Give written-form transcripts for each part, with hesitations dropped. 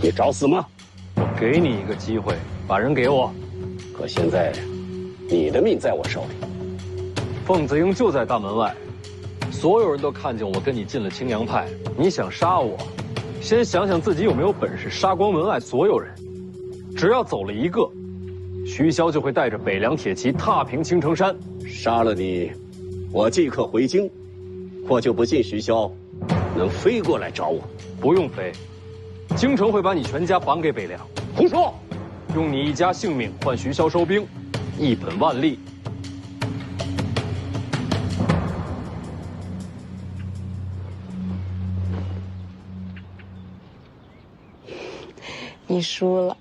你找死吗？我给你一个机会，把人给我。可现在，你的命在我手里。凤子英就在大门外，所有人都看见我跟你进了青阳派。你想杀我，先想想自己有没有本事杀光门外所有人。只要走了一个，徐骁就会带着北凉铁骑踏平青城山。杀了你，我即刻回京。我就不信徐骁能飞过来找我。不用飞，京城会把你全家绑给北凉。胡说！用你一家性命换徐骁收兵，一本万利。你输了。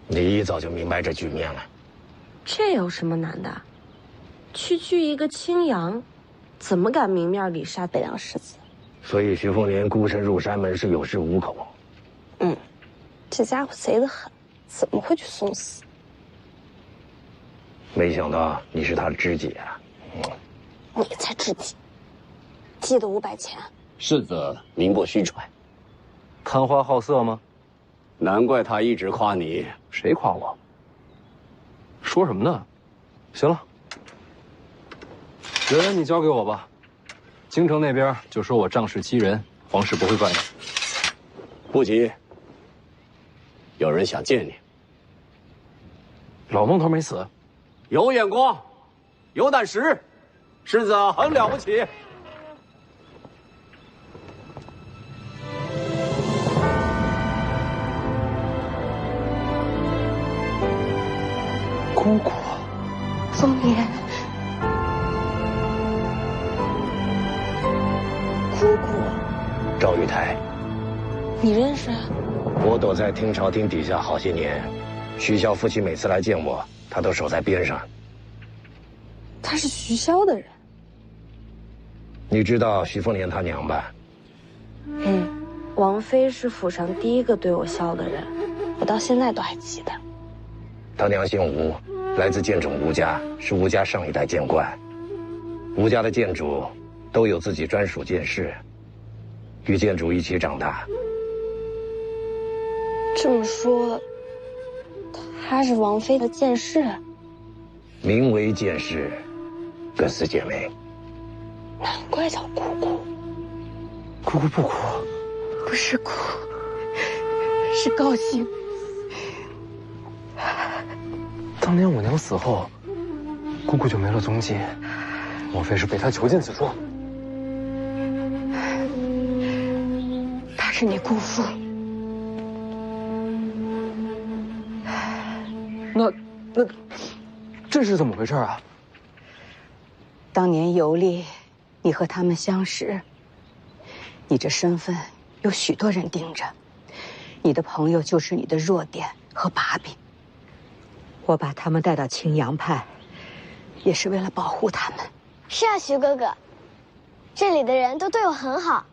你一早就明白这局面了。这有什么难的？区区一个青阳，怎么敢明面里杀北凉世子？所以徐凤年孤身入山门是有恃无恐。这家伙贼得很，怎么会去送死？没想到你是他的知己啊！你才知己。记得500钱。世子名不虚传。贪花好色吗？难怪他一直夸你。谁夸我？说什么呢？行了，人你交给我吧。京城那边就说我仗势欺人，皇室不会怪你。不急，有人想见你。老孟头没死，有眼光，有胆识，世子很了不起。姑姑，凤年，姑姑，赵玉台，你认识？我躲在听朝廷底下好些年，徐骁夫妻每次来见我，他都守在边上。他是徐骁的人。你知道徐凤年他娘吧？王妃是府上第一个对我笑的人，我到现在都还记得。他娘姓吴，来自剑冢吴家，是吴家上一代剑冠。吴家的剑主都有自己专属剑室，与剑主一起长大。这么说，她是王妃的剑士，名为剑士，各司姐妹。难怪叫姑姑。姑姑不哭，不是哭，是高兴。当年我娘死后，姑姑就没了踪迹，莫非是被她囚禁此处？他是你姑父。那这是怎么回事啊？当年游历，你和他们相识，你这身份有许多人盯着，你的朋友就是你的弱点和把柄。我把他们带到青阳派，也是为了保护他们。是啊，徐哥哥，这里的人都对我很好。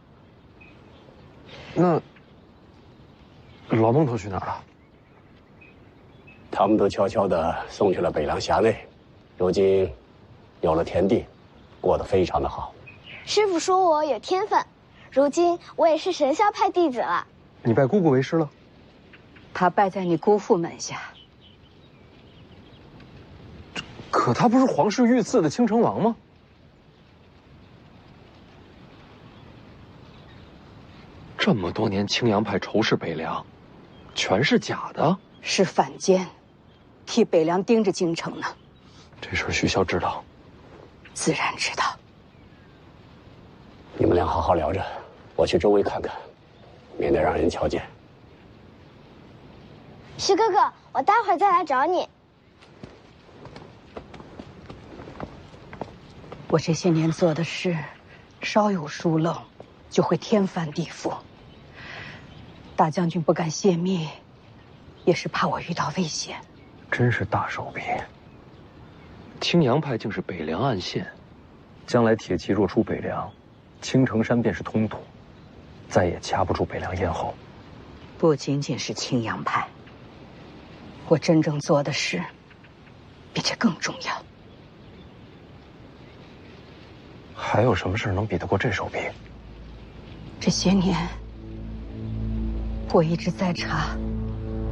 那老孟头去哪儿了？他们都悄悄地送去了北凉辖内，如今有了田地，过得非常的好。师傅说我有天分，如今我也是神霄派弟子了。你拜姑姑为师了？他拜在你姑父门下。可他不是皇室御赐的青城王吗？这么多年青阳派仇视北凉，全是假的？是反间，替北凉盯着京城呢。这事徐骁知道？自然知道。你们俩好好聊着，我去周围看看，免得让人瞧见。徐哥哥，我待会儿再来找你。我这些年做的事，稍有疏漏，就会天翻地覆。大将军不敢泄密，也是怕我遇到危险。真是大手笔。青阳派竟是北凉暗线，将来铁骑若出北凉，青城山便是通途，再也掐不住北凉咽喉。不仅仅是青阳派，我真正做的事，比这更重要。还有什么事能比得过这手笔？这些年，我一直在查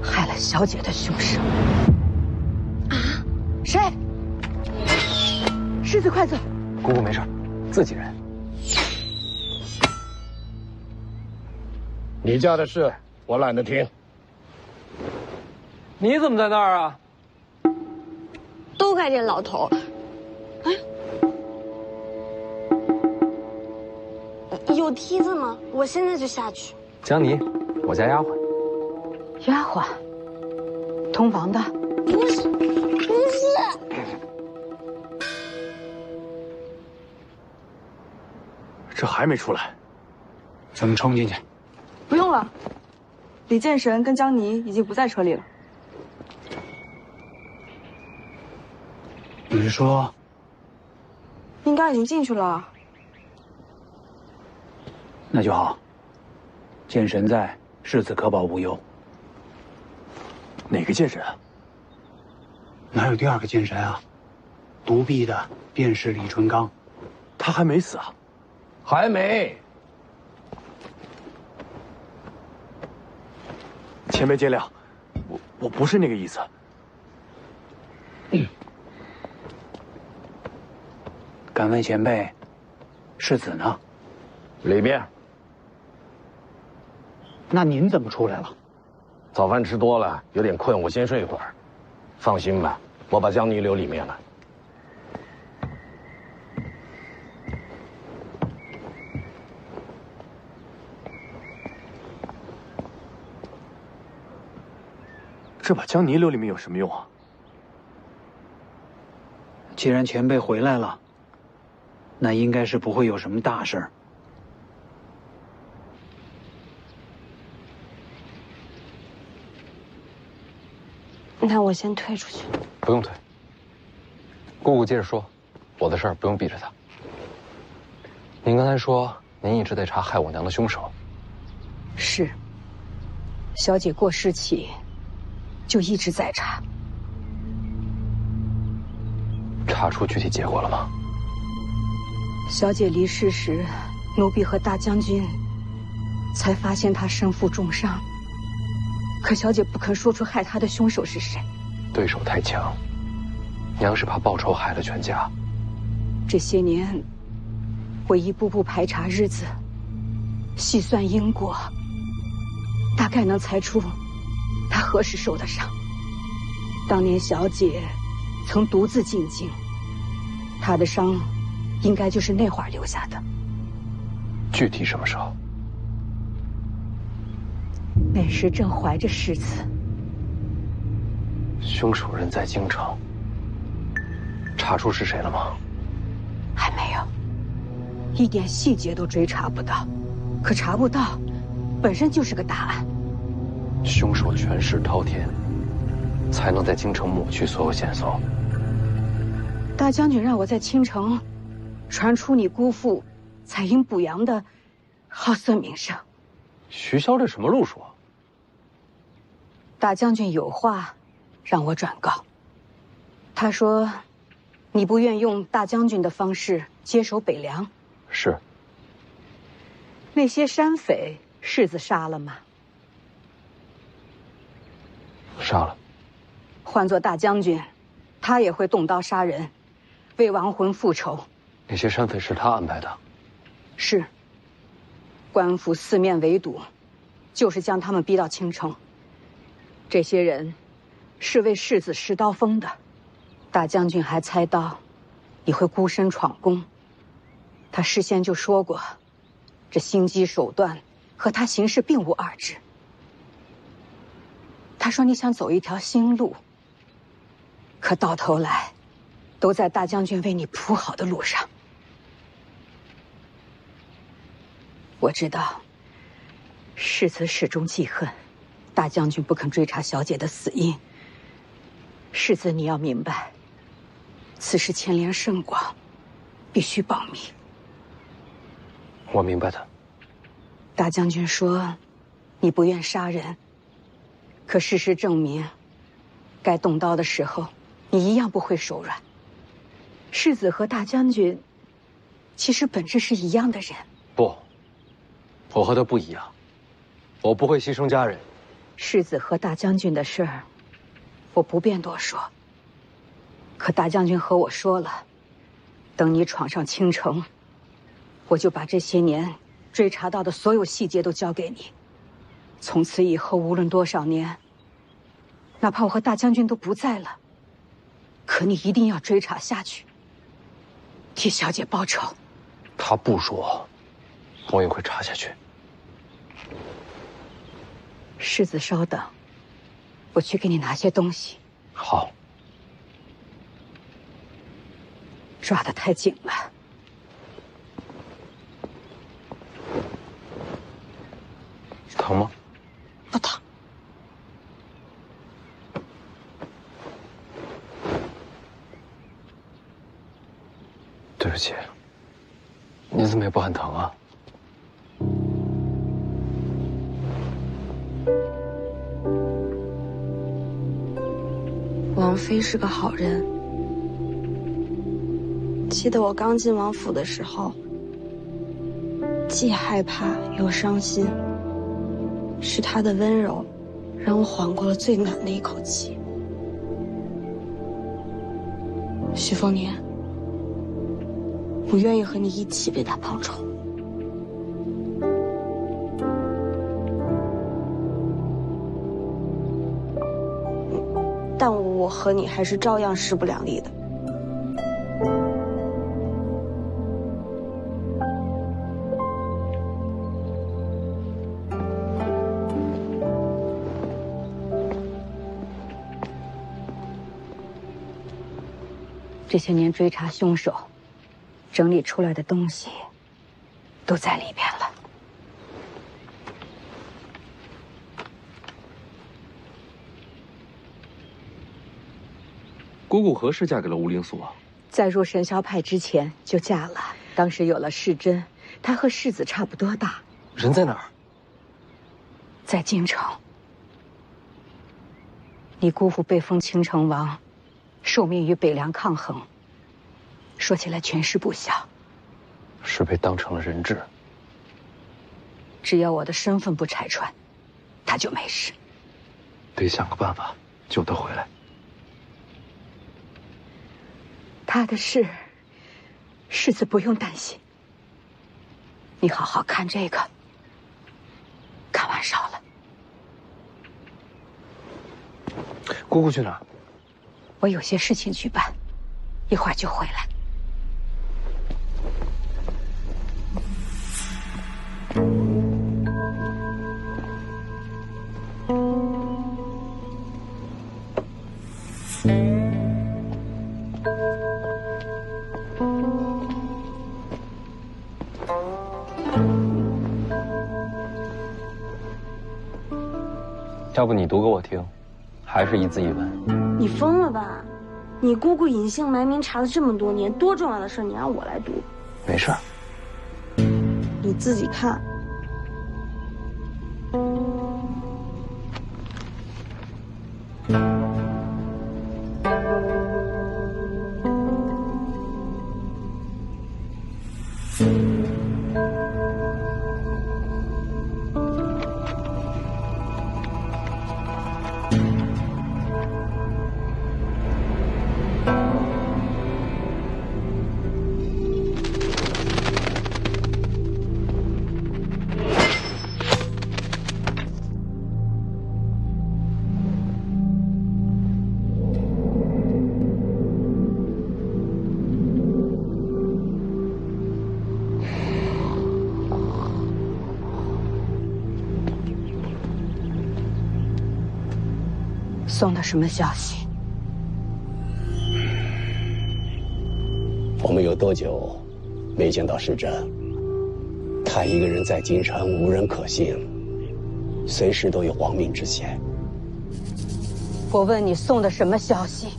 害了小姐的凶手。啊？谁？世子，快走！姑姑没事，自己人。你家的事我懒得听。你怎么在那儿啊？都怪这老头。哎，有梯子吗？我现在就下去。江妮，我家丫鬟。丫鬟，通房的。不是。这还没出来，咱们冲进去。不用了，李剑神跟江妮已经不在车里了。你是说？应该已经进去了。那就好。剑神在，世子可保无忧。哪个剑神啊？哪有第二个剑神啊？独臂的便是李淳罡。他还没死啊？还没。前辈见谅，我不是那个意思。敢问前辈，世子呢？里面。那您怎么出来了？早饭吃多了，有点困，我先睡一会儿。放心吧，我把江妮留里面了。这把江妮留里面有什么用啊？既然前辈回来了，那应该是不会有什么大事儿。那我先退出去。不用退。姑姑接着说，我的事儿不用避着她。您刚才说您一直在查害我娘的凶手。是。小姐过世起，就一直在查。查出具体结果了吗？小姐离世时，奴婢和大将军才发现她身负重伤。可小姐不肯说出害她的凶手是谁。对手太强，娘是怕报仇害了全家。这些年，我一步步排查日子，细算因果，大概能猜出她何时受的伤。当年小姐曾独自进京，她的伤应该就是那会儿留下的。具体什么时候？那时正怀着世子。凶手人在京城，查出是谁了吗？还没有，一点细节都追查不到。可查不到，本身就是个大案。凶手权势滔天，才能在京城抹去所有线索。大将军让我在青城传出你姑父采阴补阳的好色名声。徐骁这什么路数啊？大将军有话让我转告。他说，你不愿用大将军的方式接手北凉。是。那些山匪，世子杀了吗？杀了。换做大将军，他也会动刀杀人，为亡魂复仇。那些山匪是他安排的。是。官府四面围堵，就是将他们逼到青城。这些人是为世子施刀锋的。大将军还猜到你会孤身闯宫，他事先就说过，这心机手段和他行事并无二致。他说你想走一条新路，可到头来都在大将军为你铺好的路上。我知道世子始终记恨大将军不肯追查小姐的死因。世子，你要明白，此事牵连甚广，必须保密。我明白的。大将军说，你不愿杀人，可事实证明，该动刀的时候，你一样不会手软。世子和大将军，其实本质是一样的人。不，我和他不一样。我不会牺牲家人。世子和大将军的事儿，我不便多说。可大将军和我说了，等你闯上青城，我就把这些年追查到的所有细节都交给你。从此以后，无论多少年，哪怕我和大将军都不在了，可你一定要追查下去，替小姐报仇。他不说，我也会查下去。世子，稍等，我去给你拿些东西。好。抓得太紧了。疼吗？不疼。对不起，你怎么也不很疼啊？王妃是个好人。记得我刚进王府的时候，既害怕又伤心。是她的温柔，让我缓过了最难的一口气。徐凤年，我愿意和你一起为他报仇。但我和你还是照样势不两立的。这些年追查凶手，整理出来的东西，都在里边了。姑姑何时嫁给了吴灵素啊？在入神霄派之前就嫁了，当时有了世珍，她和世子差不多大。人在哪儿？在京城。你姑父被封青城王，受命与北凉抗衡，说起来权势不小。是被当成了人质。只要我的身份不拆穿，他就没事。得想个办法救他回来。他的事，世子不用担心。你好好看这个，看完烧了。姑姑去哪儿？我有些事情去办，一会儿就回来。要不你读给我听，还是一字一文？你疯了吧？你姑姑隐姓埋名查了这么多年，多重要的事你让我来读？没事儿。你自己看。送的什么消息？我们有多久没见到世珍？他一个人在京城，无人可信，随时都有亡命之险。我问你送的什么消息？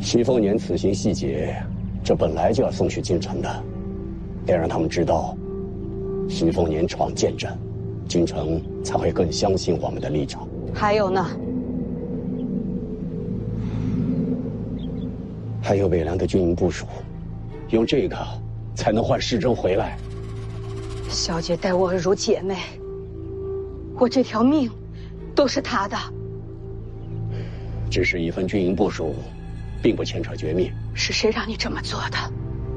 徐凤年此行细节，这本来就要送去京城的，得让他们知道，徐凤年闯剑阵，京城才会更相信我们的立场。还有呢？还有北凉的军营部署，用这个才能换世珍回来。小姐待我如姐妹，我这条命都是她的。只是一份军营部署，并不牵扯绝密。是谁让你这么做的？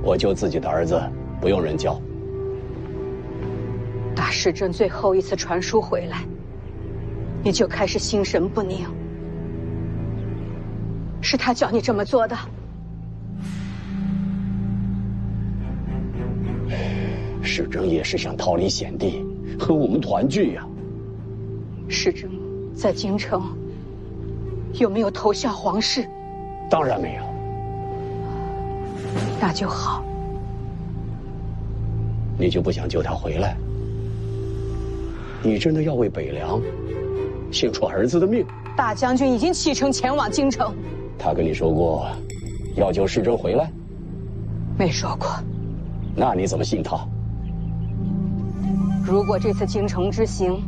我救自己的儿子，不用人教。打世珍最后一次传书回来，你就开始心神不宁。是他叫你这么做的。世珍也是想逃离险地，和我们团聚呀。世珍在京城有没有投效皇室？当然没有。那就好。你就不想救他回来？你真的要为北凉献出儿子的命？大将军已经启程前往京城。他跟你说过要救世珍回来？没说过。那你怎么信他？如果这次京城之行，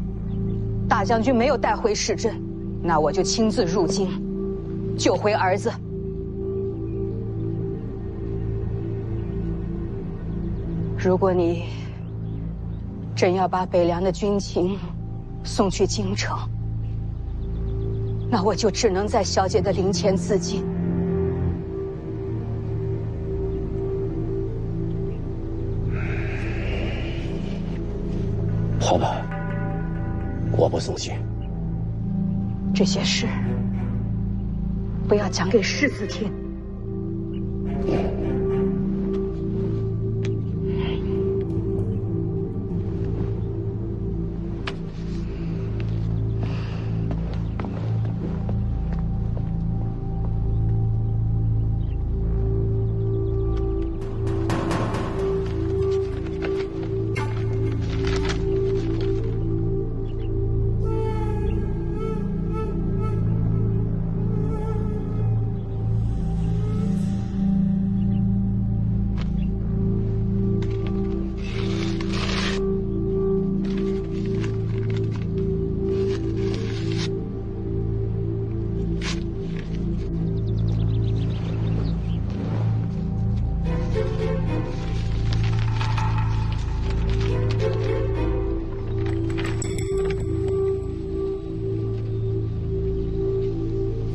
大将军没有带回世珍，那我就亲自入京，救回儿子。如果你真要把北凉的军情送去京城，那我就只能在小姐的灵前自尽。好吧，我不送信。这些事不要讲给世子听。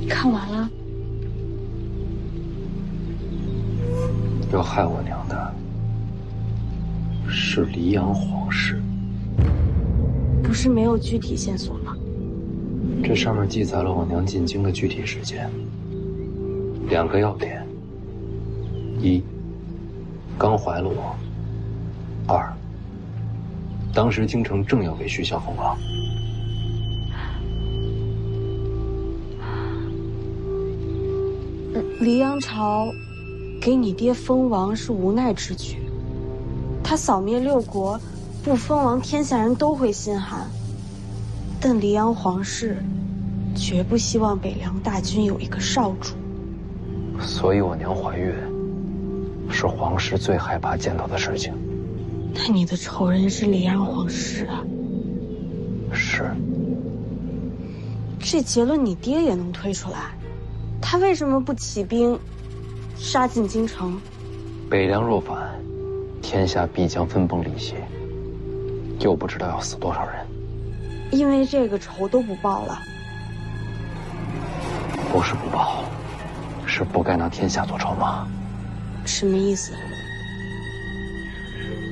看完了。要害我娘的是黎阳皇室。不是没有具体线索吗？这上面记载了我娘进京的具体时间。2个要点：一，刚怀了我；二，当时京城正要为徐孝封王。黎阳朝给你爹封王是无奈之举，他扫灭6国，不封王，天下人都会心寒。但黎阳皇室绝不希望北凉大军有一个少主，所以我娘怀孕，是皇室最害怕见到的事情。那你的仇人是黎阳皇室啊？是。这结论你爹也能推出来，他为什么不起兵杀进京城？北凉若反，天下必将分崩离析，又不知道要死多少人。因为这个仇都不报了。不是不报，是不该拿天下做筹码。什么意思？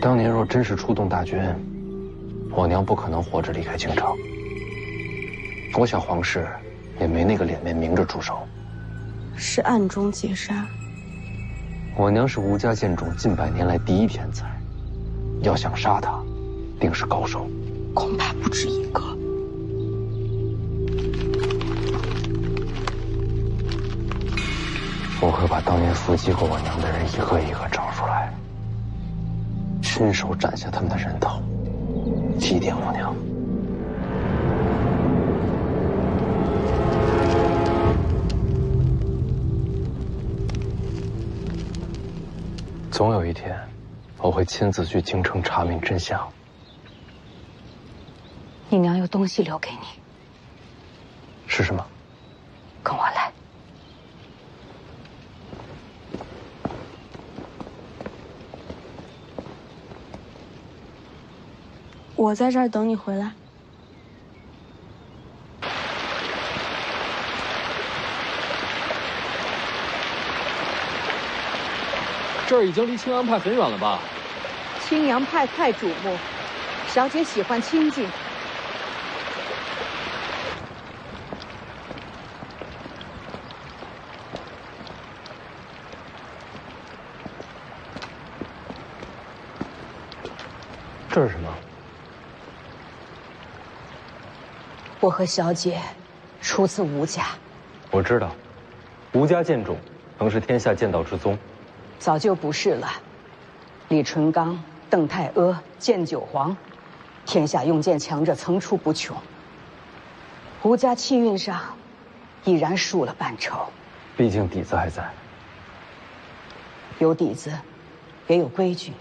当年若真是出动大军，我娘不可能活着离开京城。我想皇室也没那个脸面明着出手，是暗中劫杀。我娘是吴家剑种近100年来第一天才，要想杀她，定是高手。恐怕不止一个。我会把当年伏击过我娘的人一个一个找出来，亲手斩下他们的人头，祭奠我娘。总有一天，我会亲自去京城查明真相。你娘有东西留给你，是什么？跟我来。我在这儿等你回来。这儿已经离青阳派很远了吧？青阳派太瞩目，小姐喜欢清静。这是什么？我和小姐出自吴家。我知道，吴家剑种曾是天下剑道之宗，早就不是了。李淳罡、邓太阿、剑九皇，天下用剑强者层出不穷。吴家气运上已然输了半筹。毕竟底子还在。有底子，也有规矩。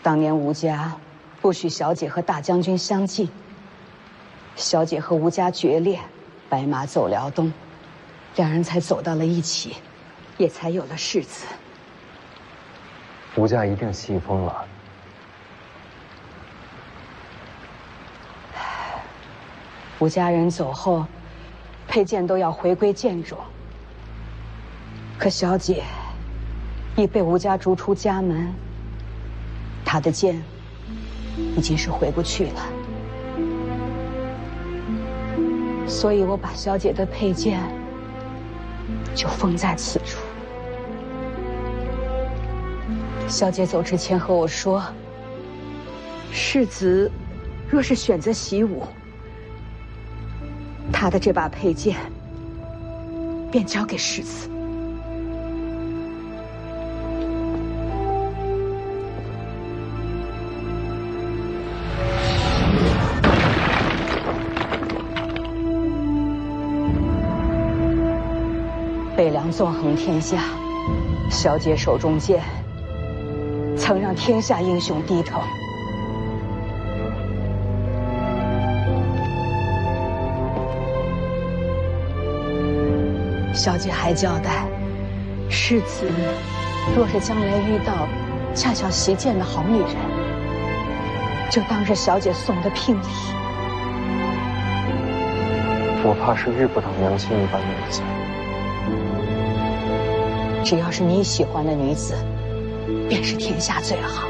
当年吴家不许小姐和大将军相近，小姐和吴家决裂，白马走辽东，两人才走到了一起，也才有了世子。吴家一定气疯了。吴家人走后，佩剑都要回归剑种，可小姐已被吴家逐出家门，她的剑已经是回不去了。所以我把小姐的佩剑就封在此处。小姐走之前和我说，世子若是选择习武，她的这把佩剑便交给世子。北凉纵横天下，小姐手中剑曾让天下英雄低头。小姐还交代，世子若是将来遇到恰巧习剑的好女人，就当是小姐送的聘礼。我怕是遇不到娘亲一般的女子。只要是你喜欢的女子，便是天下最好。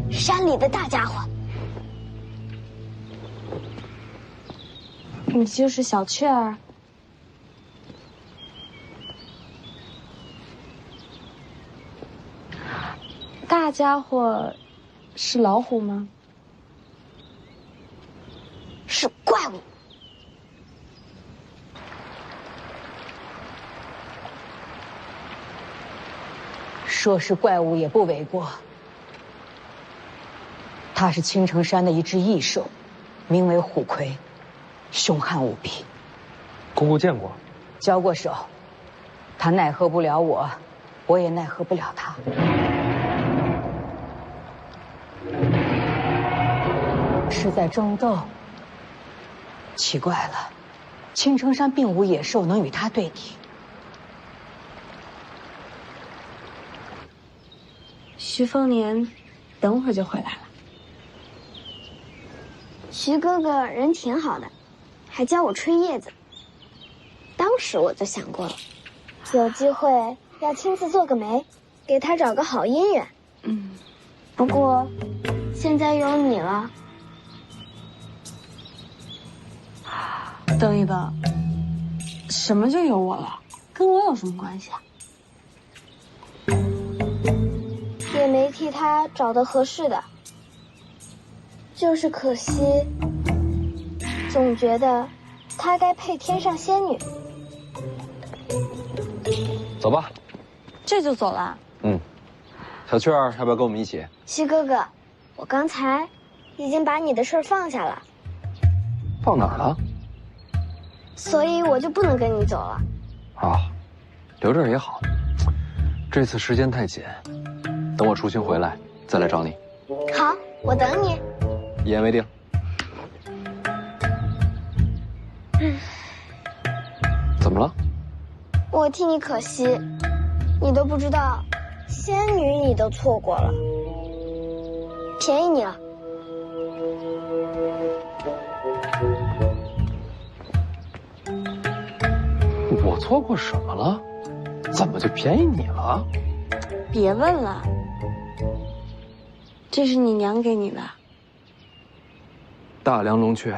山里的大家伙，你就是小雀儿。大家伙是老虎吗？是怪物。说是怪物也不为过。它是青城山的一只异兽，名为虎魁，凶悍无比。姑姑见过，交过手，它奈何不了我，我也奈何不了它。是在争斗。奇怪了，青城山并无野兽能与它对敌。徐凤年，等会儿就回来了。徐哥哥人挺好的，还教我吹叶子。当时我就想过了，有机会要亲自做个媒，给他找个好姻缘。不过现在有你了。等一等，什么就有我了？跟我有什么关系啊？也没替他找的合适的，就是可惜，总觉得他该配天上仙女。走吧。这就走了？小雀儿，要不要跟我们一起？徐哥哥，我刚才已经把你的事儿放下了。放哪儿了？所以我就不能跟你走了。啊，留这儿也好。这次时间太紧，等我出行回来再来找你。好，我等你。一言为定。怎么了？我替你可惜，你都不知道，仙女你都错过了，便宜你了。我错过什么了？怎么就便宜你了？别问了，这是你娘给你的。大梁龙雀，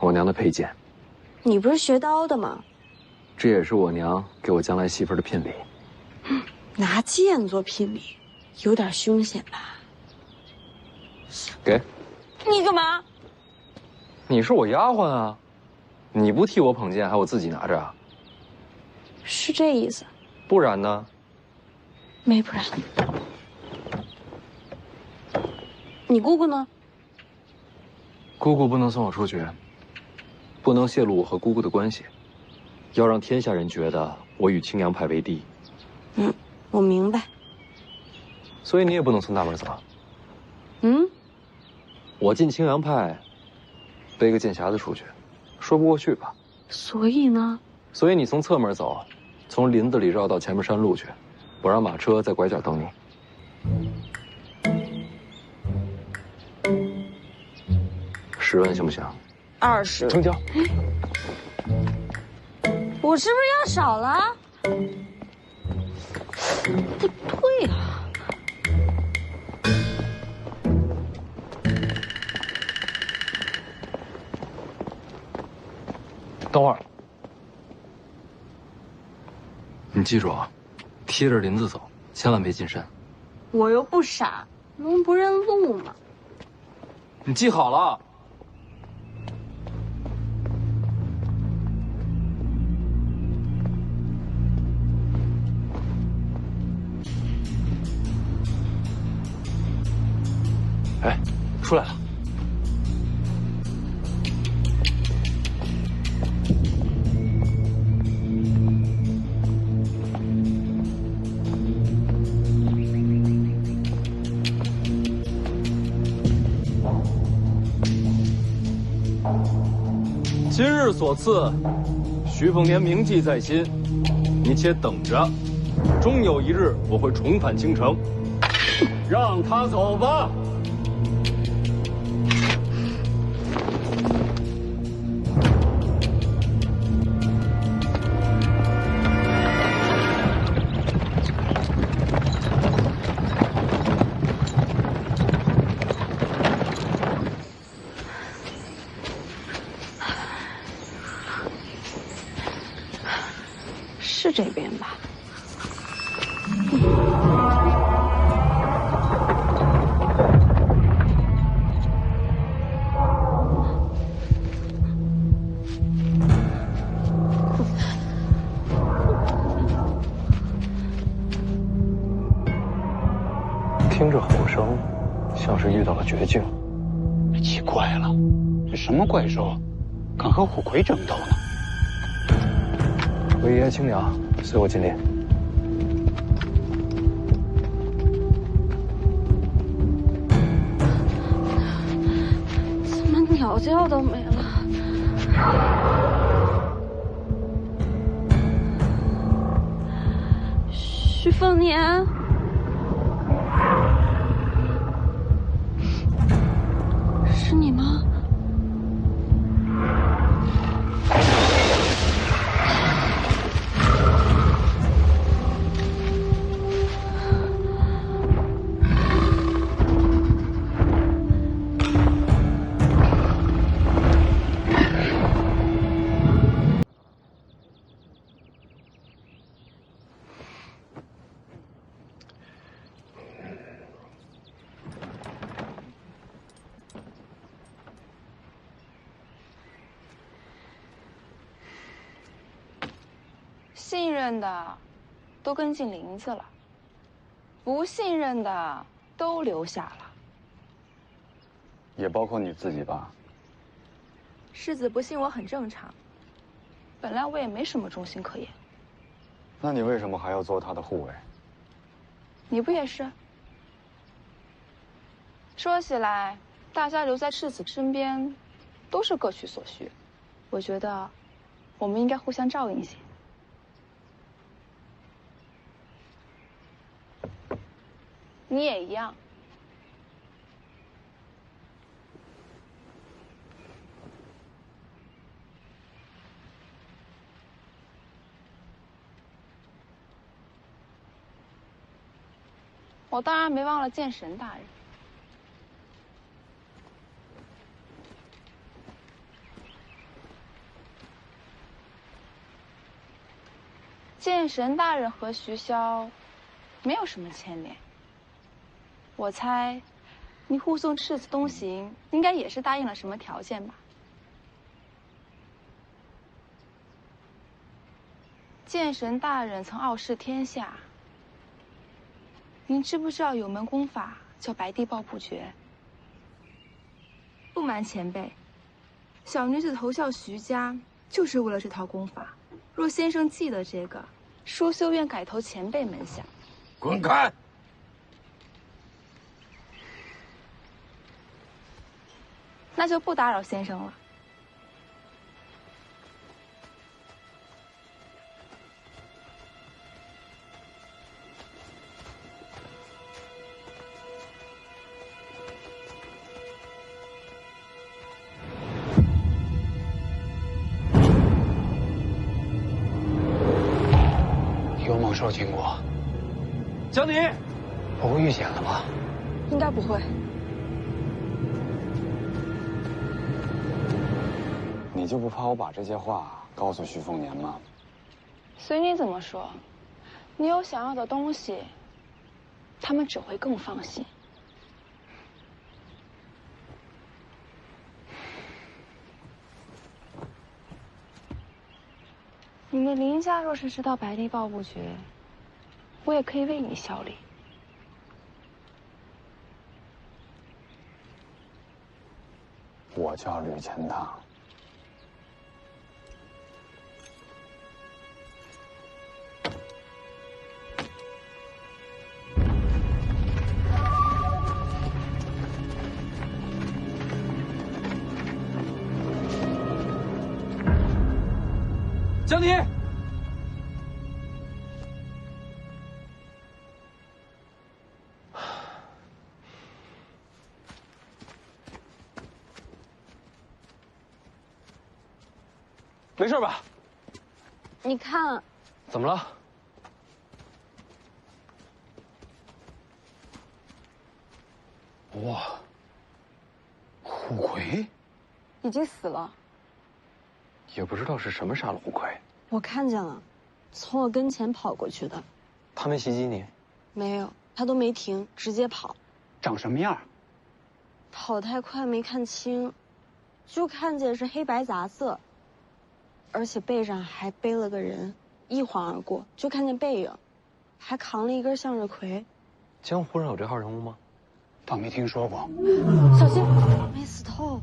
我娘的佩剑。你不是学刀的吗？这也是我娘给我将来媳妇的聘礼。拿剑做聘礼，有点凶险吧？给。你干嘛？你是我丫鬟啊，你不替我捧剑，还我自己拿着啊？是这意思？不然呢？没不然。你姑姑呢？姑姑不能送我出去，不能泄露我和姑姑的关系，要让天下人觉得我与青阳派为敌。我明白。所以你也不能从大门走。我进青阳派，背个剑匣子出去，说不过去吧？所以呢？所以你从侧门走，从林子里绕到前面山路去，我让马车在拐角等你。10万行不行？20。成交。我是不是要少了？不对啊。等会儿，你记住啊，贴着林子走，千万别进山。我又不傻，能不认路吗？你记好了。哎，出来了。今日所赐，徐凤年铭记在心，你且等着，终有一日我会重返京城。让他走吧。是这边吧？听着吼声，像是遇到了绝境。奇怪了，这什么怪兽，敢和虎魁争斗呢？韦爷青娘，随我进列。怎么鸟叫都没了？徐凤年。是你吗？信任的都跟进林子了，不信任的都留下了，也包括你自己吧？世子不信我很正常，本来我也没什么忠心可言。那你为什么还要做他的护卫？你不也是？说起来，大家留在世子身边，都是各取所需，我觉得我们应该互相照应些。你也一样。我当然没忘了剑神大人。剑神大人和徐骁没有什么牵连。我猜，你护送赤子东行，应该也是答应了什么条件吧？剑神大人曾傲视天下。您知不知道有门功法叫白帝抱朴诀？不瞒前辈，小女子投效徐家就是为了这套功法。若先生记得这个，淑修愿改投前辈门下。滚开！那就不打扰先生了。有猛兽经过，江宁，不会遇险了吧？应该不会。你就不怕我把这些话告诉徐凤年吗？随你怎么说，你有想要的东西，他们只会更放心。你们林家若是知道白帝抱朴诀，我也可以为你效力。我叫吕钱塘。江宁，没事吧？你看，怎么了？哇，虎魁已经死了。也不知道是什么杀了虎魁。我看见了，从我跟前跑过去的。他没袭击你？没有，他都没停，直接跑。长什么样？跑太快没看清，就看见是黑白杂色，而且背上还背了个人，一晃而过就看见背影，还扛了一根向日葵。江湖上有这号人物吗？倒没听说过。小心，没死透。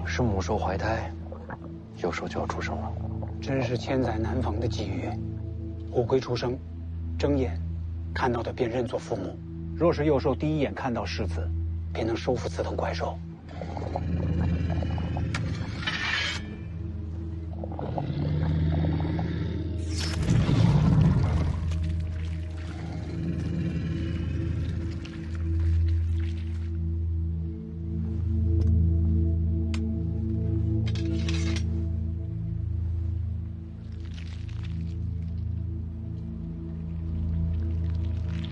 是母兽怀胎，幼兽就要出生了。真是千载难逢的机遇。虎魁出生，睁眼看到的便认作父母。若是幼兽第一眼看到世子，便能收服此等怪兽。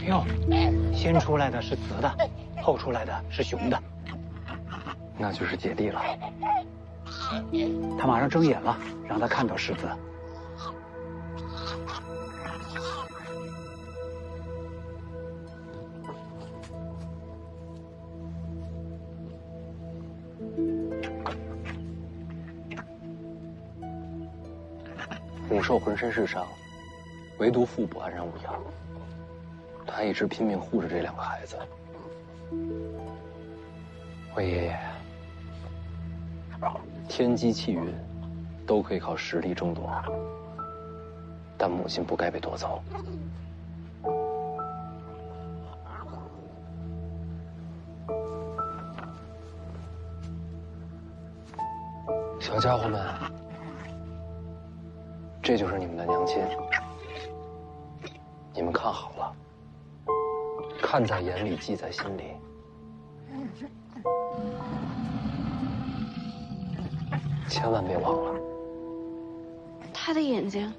哟，先出来的是雌的，后出来的是雄的，那就是姐弟了。他马上睁眼了，让他看到世子。母兽浑身是伤，唯独腹部安然无恙。他一直拼命护着这两个孩子。魏爷爷，天机气运，都可以靠实力争夺，但母亲不该被夺走。小家伙们，这就是你们的娘亲，你们看好了，看在眼里，记在心里。千万别忘了。他的眼睛。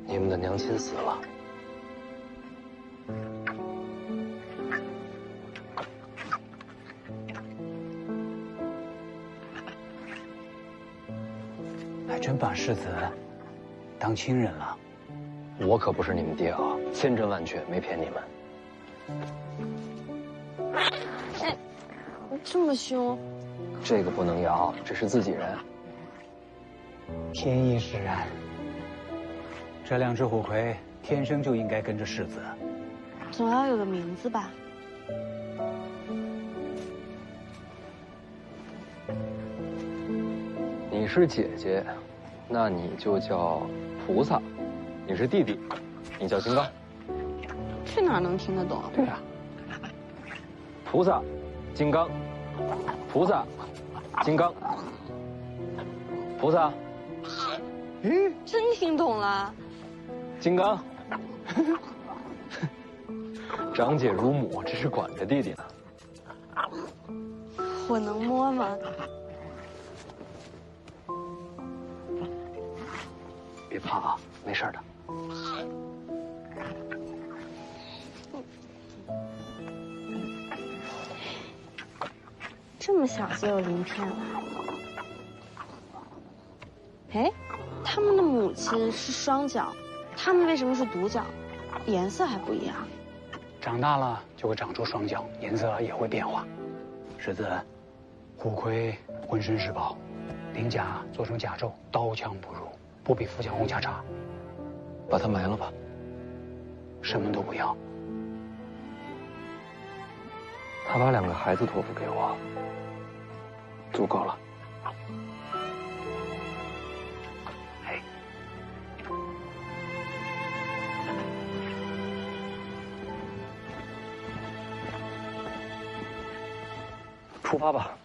你们的娘亲死了，还真把世子当亲人了。我可不是你们爹啊，千真万确，没骗你们。哎，这么凶！这个不能咬，这是自己人。天意使然，这两只虎魁天生就应该跟着世子。总要有个名字吧？你是姐姐，那你就叫菩萨；你是弟弟，你叫金刚。这哪能听得懂？对呀，菩萨，金刚，菩萨，金刚，菩萨。真听懂了。金刚，长姐如母，这是管着弟弟呢。我能摸吗？别怕啊，没事的。这么小就有鳞片了。哎，他们的母亲是双脚，他们为什么是独角？颜色还不一样。长大了就会长出双脚，颜色也会变化。世子，虎魁浑身是宝，鳞甲做成甲胄，刀枪不入，不比富强红甲差。把它埋了吧。什么都不要。他把2个孩子托付给我，足够了。出发吧。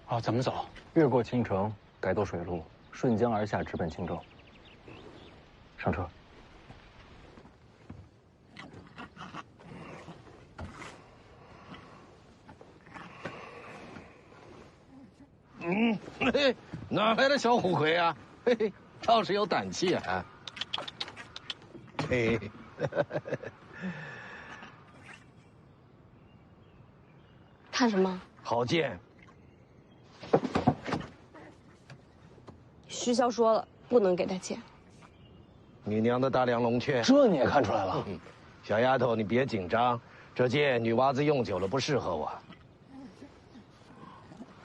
哦，怎么走？越过青城，改走水路，顺江而下，直奔青州。上车。嘿，哪来的小虎魁啊？嘿嘿，倒是有胆气啊！嘿。看什么？好剑。徐骁说了，不能给他剑。你娘的大梁龙雀，这你也看出来了？小丫头，你别紧张，这剑女娃子用久了不适合我。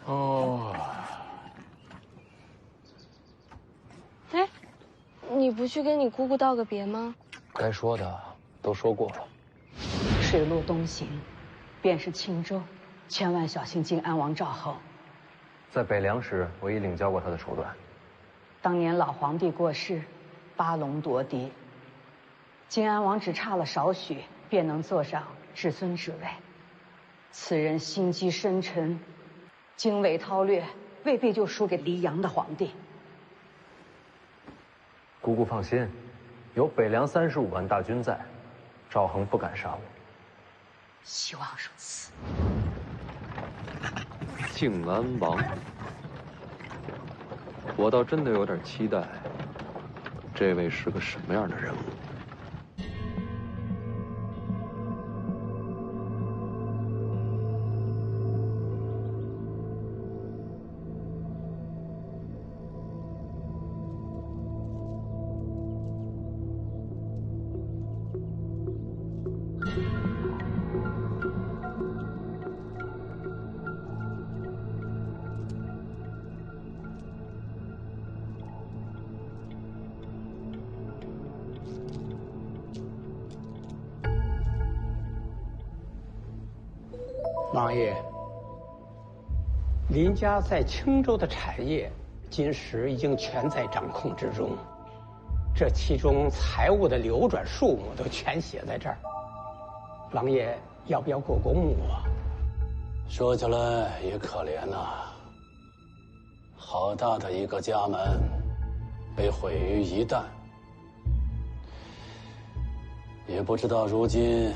哦。哎，你不去跟你姑姑道个别吗？该说的都说过了。水路东行，便是青州。千万小心靖安王赵后。在北凉时，我已领教过他的手段。当年老皇帝过世，八龙夺嫡，靖安王只差了少许，便能坐上至尊之位。此人心机深沉，经纬韬略，未必就输给黎阳的皇帝。姑姑放心，有北凉35万大军在，赵恒不敢杀我。希望如此。靖安王，我倒真的有点期待，这位是个什么样的人物？王爷，林家在青州的产业，今时已经全在掌控之中，这其中财物的流转数目都全写在这儿。王爷要不要过过目啊？说起来也可怜呐，好大的一个家门，被毁于一旦。也不知道如今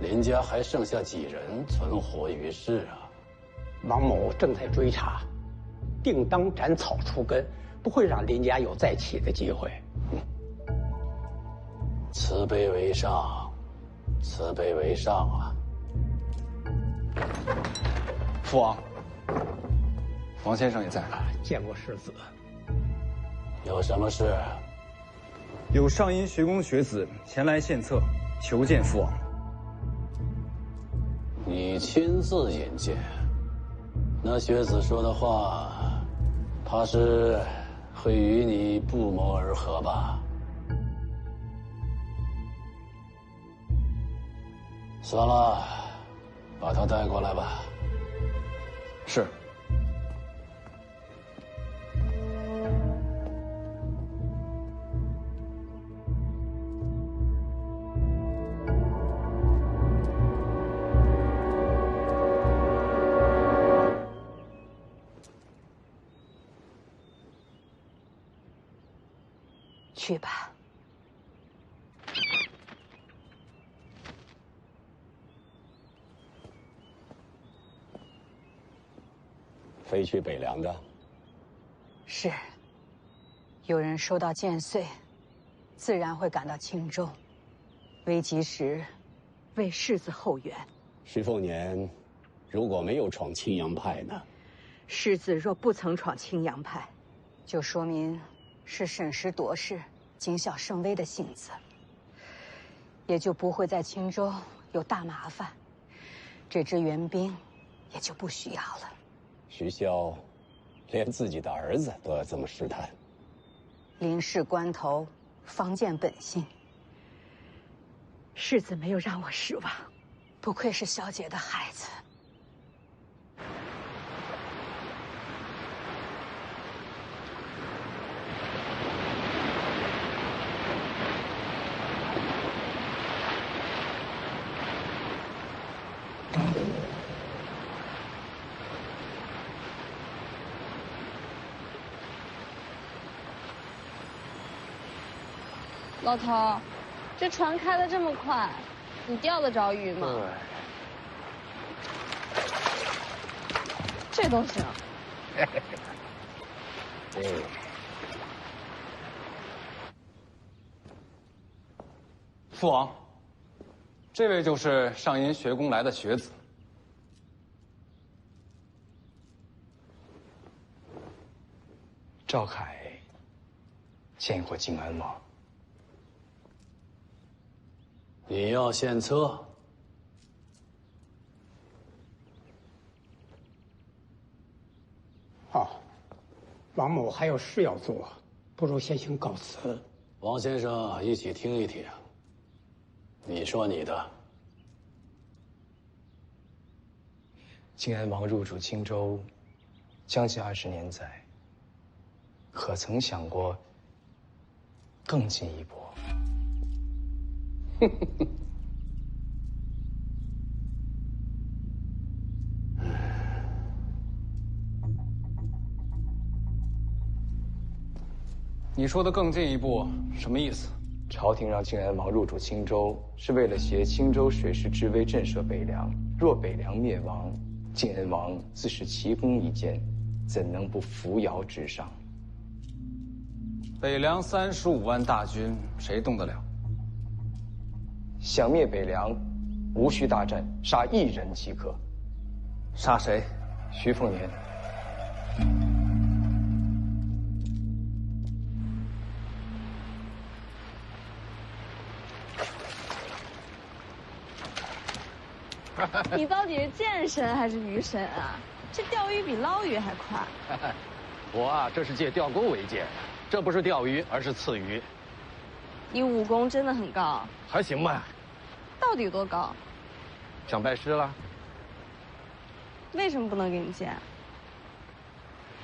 林家还剩下几人存活于世啊？王某正在追查，定当斩草除根，不会让林家有再起的机会。慈悲为上，慈悲为上啊！父王，王先生也在。见过世子。有什么事？有上阴学宫学子前来献策，求见父王。你亲自引荐？那学子说的话，怕是会与你不谋而合吧？算了，把他带过来吧。是。去吧。飞去北凉的？是。有人收到剑穗，自然会赶到青州，危急时为世子后援。徐凤年如果没有闯青阳派呢？世子若不曾闯青阳派，就说明是审时度势、谨小慎微的性子，也就不会在青州有大麻烦，这支援兵也就不需要了。徐骁连自己的儿子都要这么试探，临事关头方见本性。世子没有让我失望，不愧是小姐的孩子。老头，这船开得这么快，你钓得着鱼吗？这都行。父王，这位就是上阴学宫来的学子。赵凯见过靖安王。你要献策？王某还有事要做，不如先行告辞。王先生，一起听一听。你说你的。靖安王入主青州，将近20年载，可曾想过更进一步？你说的更进一步什么意思？朝廷让靖安王入主青州，是为了挟青州水师之威震慑北凉。若北凉灭亡，靖安王自是奇功一件，怎能不扶摇直上？北凉35万大军，谁动得了？想灭北凉，无需大战，杀1人即可。杀谁？徐凤年。你到底是剑神还是鱼神啊？这钓鱼比捞鱼还快。我啊，这是借钓钩为剑，这不是钓鱼，而是刺鱼。你武功真的很高，还行吧？到底多高？想拜师了？为什么不能给你见？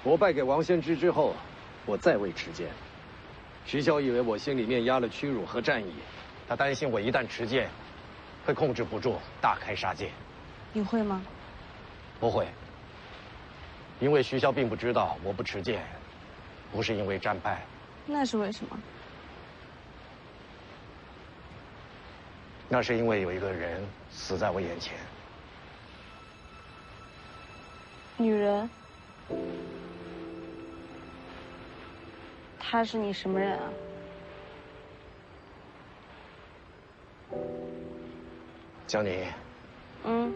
我败给王先知之后，我再未持剑。徐骁以为我心里面压了屈辱和战意，他担心我一旦持剑，会控制不住，大开杀戒。你会吗？不会，因为徐骁并不知道我不持剑，不是因为战败，那是为什么？那是因为有一个人死在我眼前。女人？她是你什么人啊？江宁。嗯。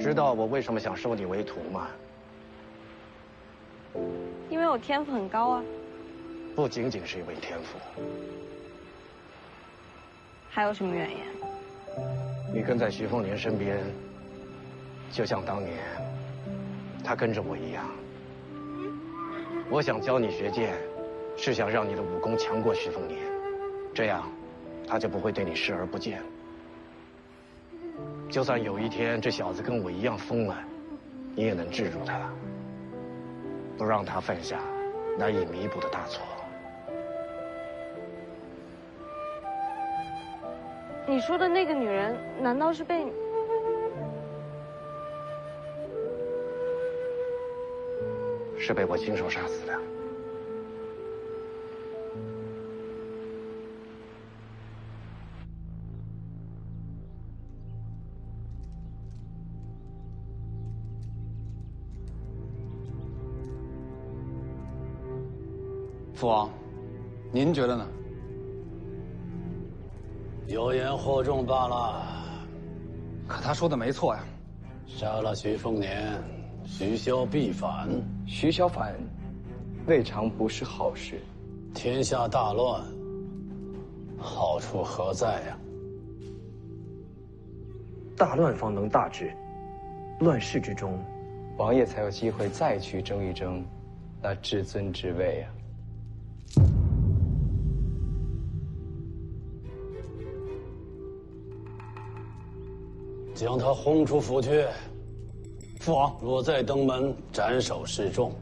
知道我为什么想收你为徒吗？因为我天赋很高啊。不仅仅是因为天赋。还有什么原因？你跟在徐凤年身边，就像当年他跟着我一样。我想教你学剑，是想让你的武功强过徐凤年，这样他就不会对你视而不见。就算有一天这小子跟我一样疯了，你也能制住他，不让他犯下难以弥补的大错。你说的那个女人，难道是被你？是被我亲手杀死的。父王，您觉得呢？有言惑众罢了。可他说的没错呀。杀了徐凤年，徐骁必反。徐骁反，未尝不是好事。天下大乱，好处何在呀？大乱方能大治，乱世之中，王爷才有机会再去争一争那至尊之位啊。将他轰出府去。父王，若再登门，斩首示众。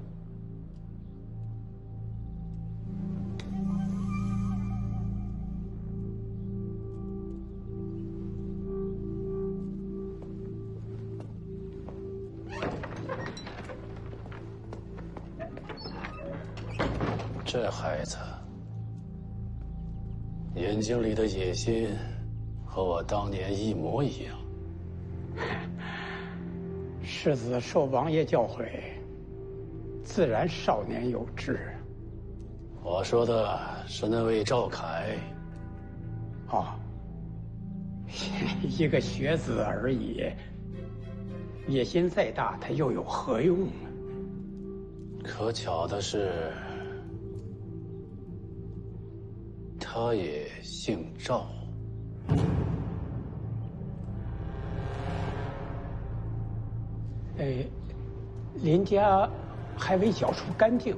这孩子眼睛里的野心和我当年一模一样。世子受王爷教诲，自然少年有志。我说的是那位赵凯。哦，一个学子而已，野心再大，他又有何用呢？可巧的是，他也姓赵。林家还未缴出干净，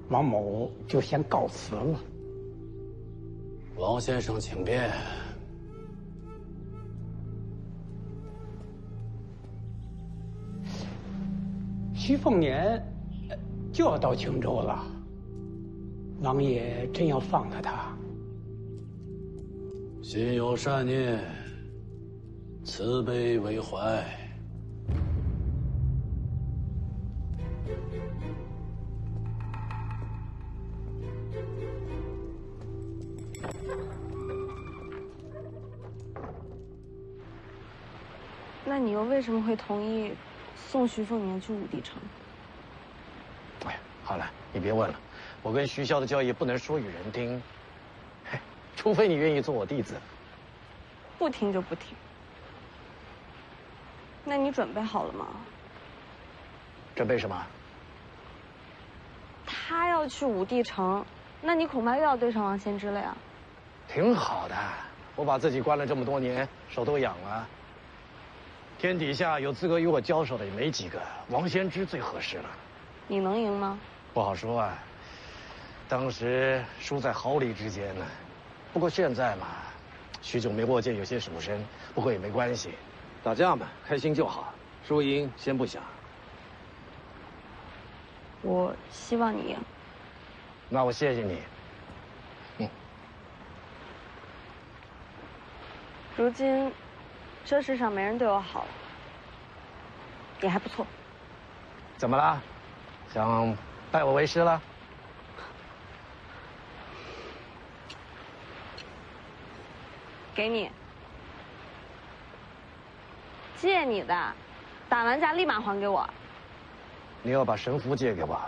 王某就先告辞了。王先生，请便。徐凤年就要到青州了，王爷真要放了他？心有善念，慈悲为怀。那你又为什么会同意送徐凤年去武帝城？哎，好了，你别问了，我跟徐骁的交易不能说与人听，除非你愿意做我弟子。不听就不听。那你准备好了吗？准备什么？他要去武帝城，那你恐怕又要对上王先知了呀。挺好的，我把自己关了这么多年，手都痒了。天底下有资格与我交手的也没几个，王先知最合适了。你能赢吗？不好说啊，当时输在毫厘之间呢。不过现在嘛，许久没过剑，有些属身，不过也没关系。打架嘛，开心就好。输赢先不想。我希望你赢。那我谢谢你。如今，这世上没人对我好了，也还不错。怎么了？想拜我为师了？给你，借你的，打完架立马还给我。你要把神符借给我？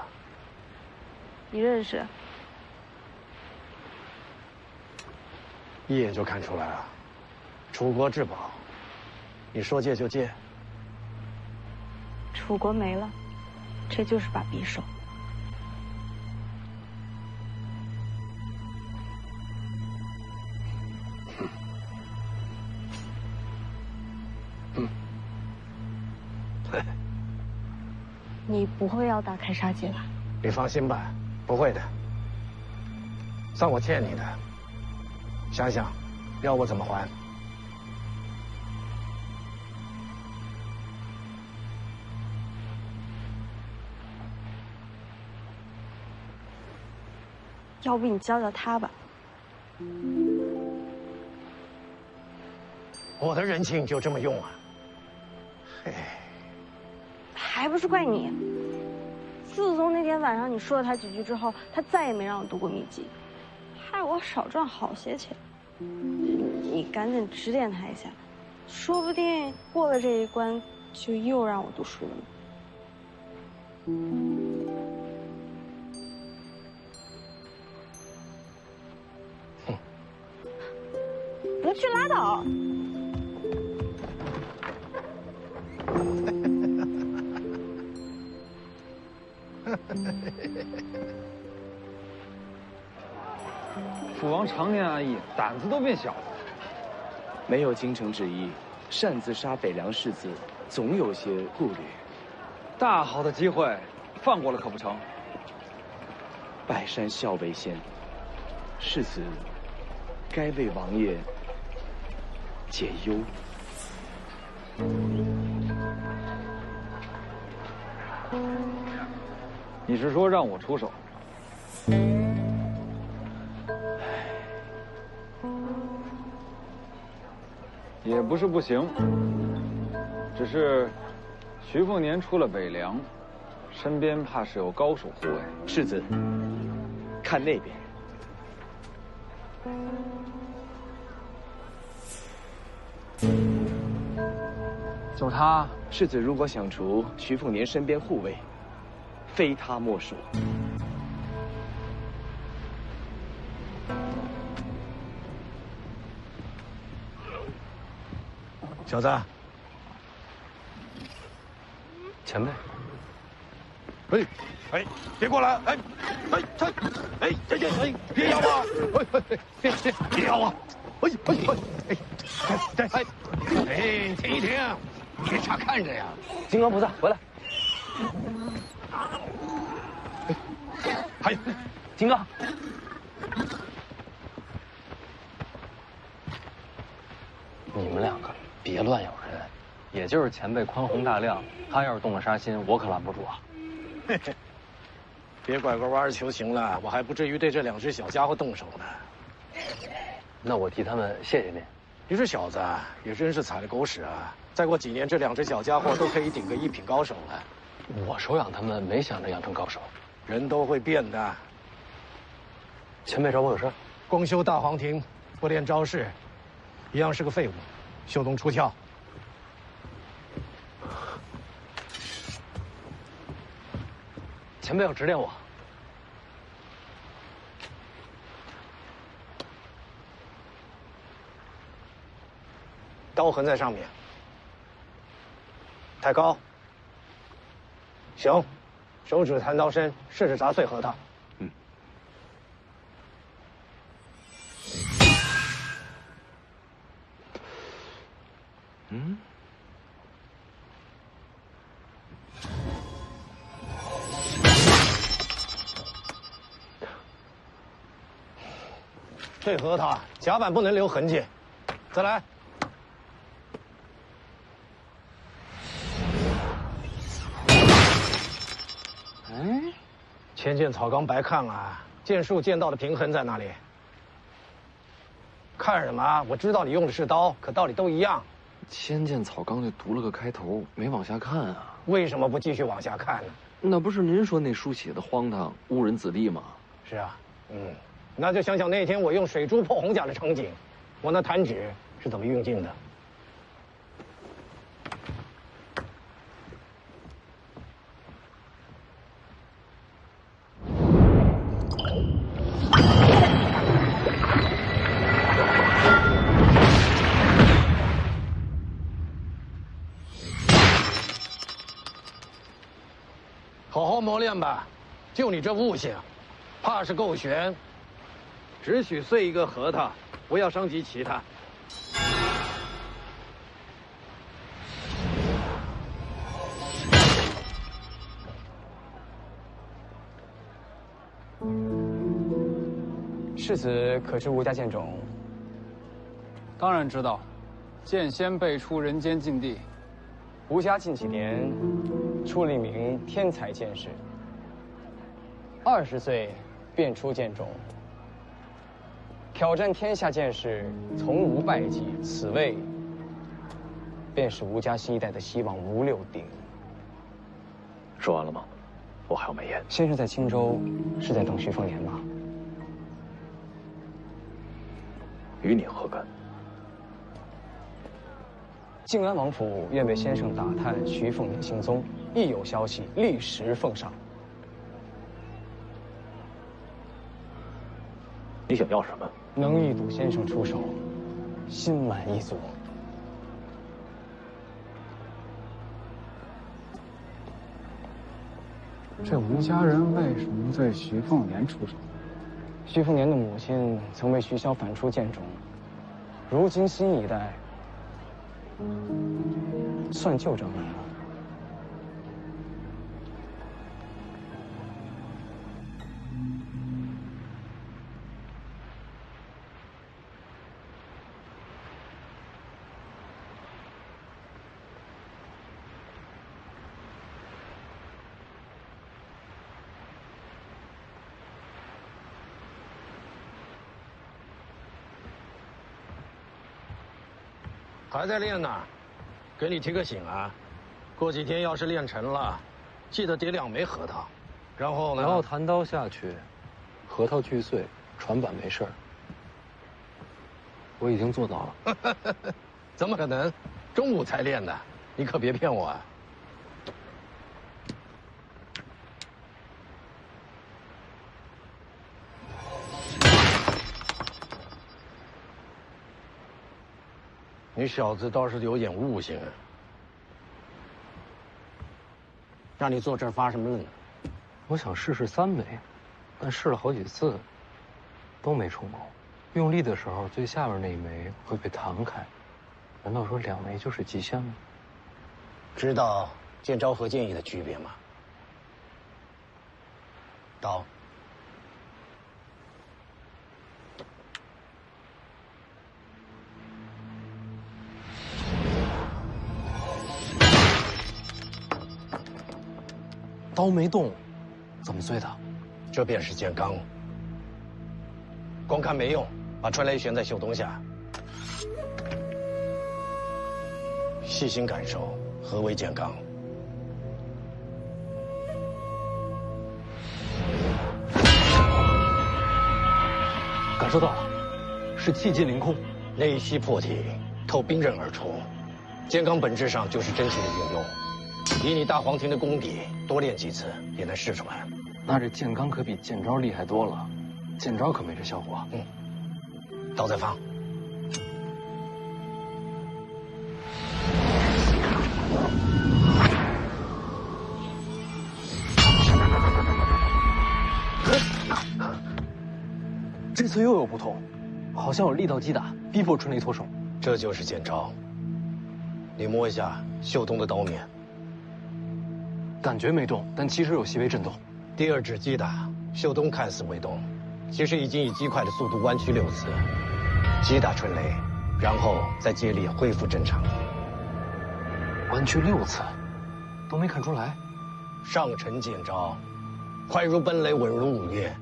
你认识？一眼就看出来了。楚国至宝，你说借就借。楚国没了，这就是把匕首。你不会要打开杀戒吧？你放心吧，不会的。算我欠你的，想想，要我怎么还？要不你教教他吧。我的人情就这么用啊？嘿，还不是怪你。自从那天晚上你说了他几句之后，他再也没让我读过秘籍，害我少赚好些钱。你赶紧指点他一下，说不定过了这一关，就又让我读书了呢。不去拉倒。父王常年安逸，胆子都变小了。没有京城之意，擅自杀北凉世子，总有些顾虑。大好的机会，放过了可不成？拜山校尉先，世子该为王爷解忧。你是说让我出手？也不是不行，只是徐凤年出了北凉，身边怕是有高手护卫。世子，看那边。就他，世子如果想除徐凤年身边护卫，非他莫属。小子，前辈，哎，别过来！哎，别咬我！别咬我！停一停，别傻看着呀！金刚菩萨，回来！还有，金刚，你们两个别乱咬人，也就是前辈宽宏大量，他要是动了杀心，我可拦不住啊！嘿嘿，别拐个弯求情了，我还不至于对这两只小家伙动手呢。那我替他们谢谢您。你这小子也真是踩了狗屎啊！再过几年，这两只小家伙都可以顶个一品高手了。我收养他们，没想着养成高手。人都会变的。前辈找我有事？光修大黄庭，不练招式，一样是个废物，休东出鞘。前辈要指点我。刀痕在上面，太高。行，手指弹刀身，试着砸碎核桃。这核桃甲板不能留痕迹，再来。千剑草纲白看了，剑术剑道的平衡在哪里？看什么？我知道你用的是刀，可道理都一样。千剑草纲就读了个开头，没往下看啊。为什么不继续往下看呢？那不是您说那书写的荒唐、误人子弟吗？是啊，那就想想那天我用水珠破红甲的场景，我那弹指是怎么运镜的。好好磨练吧，就你这悟性，怕是够悬。只许碎一个核桃，不要伤及其他。世子可知吴家剑种？当然知道，剑仙辈出人间境地。吴家近几年出了一名天才剑士，20岁便出剑种，挑战天下剑士，从无败绩。此位便是吴家新一代的希望吴六鼎。说完了吗？我还有美言。先生在青州是在等徐凤年吗？与你何干？靖安王府愿为先生打探徐凤年行踪，一有消息立时奉上。你想要什么？能一睹先生出手，心满意足。这吴家人为什么对徐凤年出手？徐凤年的母亲曾为徐骁反出剑种，如今新一代算旧账了。还在练呢，给你提个醒啊，过几天要是练成了，记得叠2枚核桃，然后呢？然后弹刀下去，核桃锯碎，船板没事儿。我已经做到了。怎么可能？中午才练的，你可别骗我啊！你小子倒是有点悟性啊！让你坐这儿发什么愣呢？我想试试3枚，但试了好几次，都没成功。用力的时候，最下面那一枚会被弹开。难道说2枚就是极限吗？知道剑招和剑意的区别吗？刀。刀没动，怎么碎的？这便是剑罡。光看没用，把春雷悬在袖东下，细心感受何为剑罡。感受到了，是气机凌空，内息破体，透冰刃而出。剑罡本质上就是真气的运用。以你大黄庭的功底，多练几次也能试出来。那这剑罡可比剑招厉害多了，剑招可没这效果。刀再放。这次又有不同，好像有力道击打，逼迫春雷脱手。这就是剑招。你摸一下袖东的刀面。感觉没动，但其实有细微震动。第2指击打，袖东看似未动，其实已经以极快的速度弯曲6次，击打春雷，然后再接力恢复正常。弯曲6次，都没看出来。上乘剑招，快如奔雷，稳如五岳。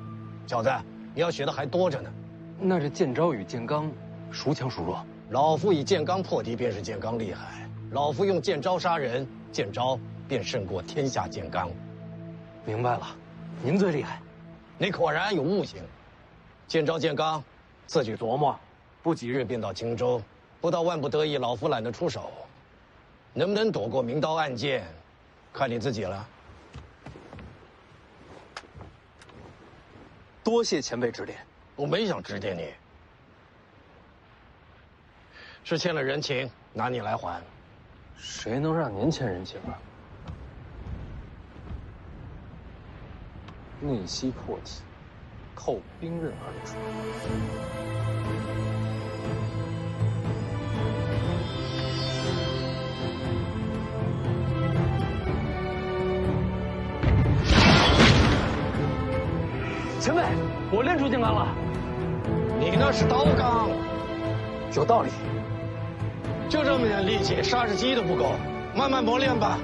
小子，你要学的还多着呢。那这剑招与剑罡，孰强孰弱？老夫以剑罡破敌，便是剑罡厉害；老夫用剑招杀人，剑招便胜过天下剑罡。明白了，您最厉害。你果然有悟性。剑招剑罡，自己琢磨，不几日便到青州。不到万不得已，老夫懒得出手。能不能躲过明刀暗箭，看你自己了。多谢前辈指点。我没想指点你，是欠了人情，拿你来还。谁能让您欠人情啊？逆袭破体，扣兵刃而出。前辈，我练出剑罡了。你那是刀罡，有道理。就这么点力气，杀只鸡都不够，慢慢磨练吧。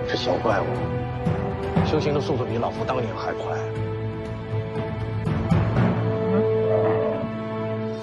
这小怪物，修行的速度比老夫当年还快。